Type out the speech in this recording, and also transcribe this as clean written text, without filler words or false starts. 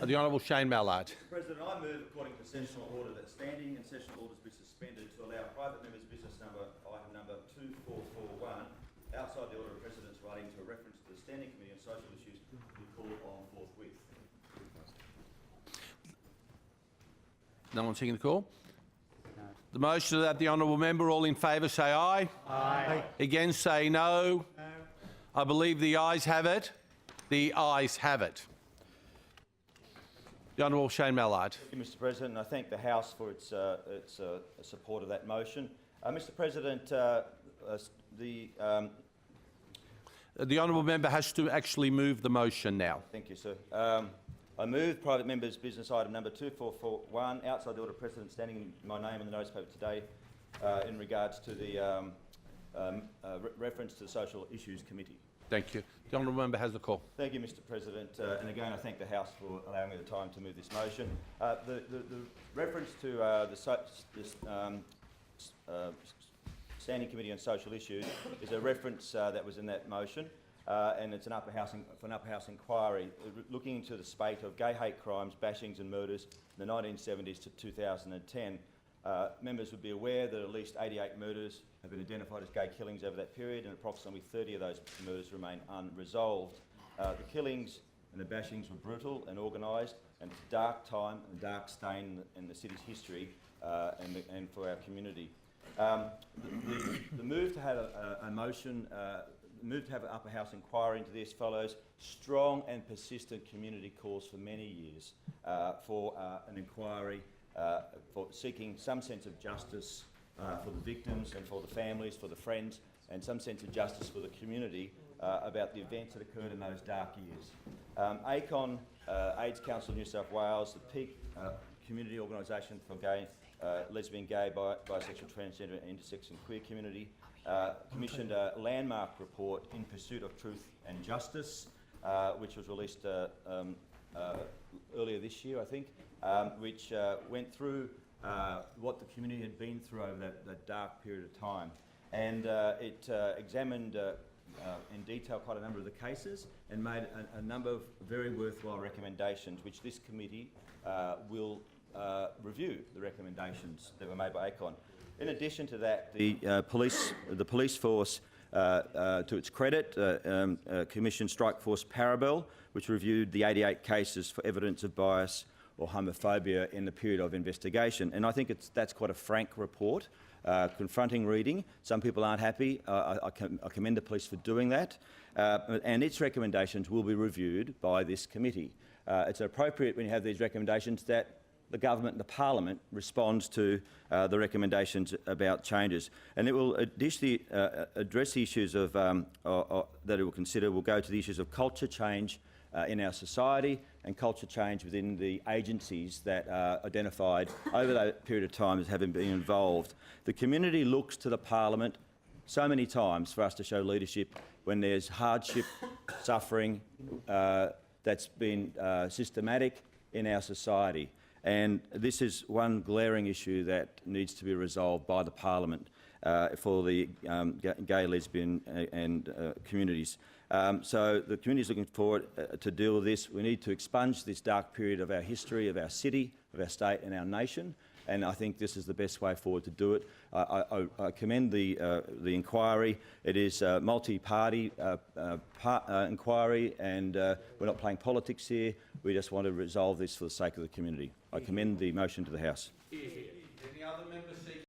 The Honourable Shane Mallard. Mr. President, I move, according to sessional order, that standing and sessional orders be suspended to allow private members' business item number 2441, outside the order of precedence relating to a reference to the Standing Committee on Social Issues, be called on forthwith. No one taking the call? No. The motion that the honourable member, all in favour say aye. Aye. Against say no. No. I believe the ayes have it. The ayes have it. The Honourable Shane Mallard. Thank you, Mr. President, and I thank the House for its support of that motion. Mr. President, the honourable member has to actually move the motion now. Thank you, sir. I move private members' business item number 2441, outside the order of precedent, standing my name in the notice paper today, in regards to the reference to the Social Issues Committee. Thank you. The honourable member has the call. Thank you, Mr. President. And again, I thank the House for allowing me the time to move this motion. The reference to the Standing Committee on Social Issues is a reference that was in that motion, and it's an upper house inquiry looking into the spate of gay hate crimes, bashings and murders in the 1970s to 2010. Members would be aware that at least 88 murders have been identified as gay killings over that period, and approximately 30 of those murders remain unresolved. The killings and the bashings were brutal and organised, and it's a dark time and a dark stain in the city's history and for our community. The move to have a motion, move to have an upper house inquiry into this follows strong and persistent community calls for many years for an inquiry for seeking some sense of justice for the victims and for the families, for the friends, and some sense of justice for the community about the events that occurred in those dark years. ACON, AIDS Council of New South Wales, the peak community organisation for gay, lesbian, gay, bisexual, transgender and intersex and queer community, commissioned a landmark report, In Pursuit of Truth and Justice, which was released earlier this year, I think, which went through what the community had been through over that dark period of time. And it examined in detail quite a number of the cases and made a number of very worthwhile recommendations, which this committee will review the recommendations that were made by ACON. In addition to that, the police force, to its credit, commissioned Strike Force Parabel, which reviewed the 88 cases for evidence of bias or homophobia in the period of investigation. And I think that's quite a frank report, confronting reading. Some people aren't happy. I commend the police for doing that. And its recommendations will be reviewed by this committee. It's appropriate when you have these recommendations that the government and the parliament responds to the recommendations about changes. And it will additionally address the issues of, that it will consider, will go to the issues of culture change in our society and culture change within the agencies that are identified over that period of time as having been involved. The community looks to the parliament so many times for us to show leadership when there's hardship, suffering that's been systematic in our society. And this is one glaring issue that needs to be resolved by the parliament for the gay, lesbian and communities. So the community is looking forward to deal with this. We need to expunge this dark period of our history, of our city, of our state and our nation. And I think this is the best way forward to do it. I commend the inquiry. It is a multi-party inquiry, and we're not playing politics here. We just want to resolve this for the sake of the community. I commend the motion to the House. Any other members seek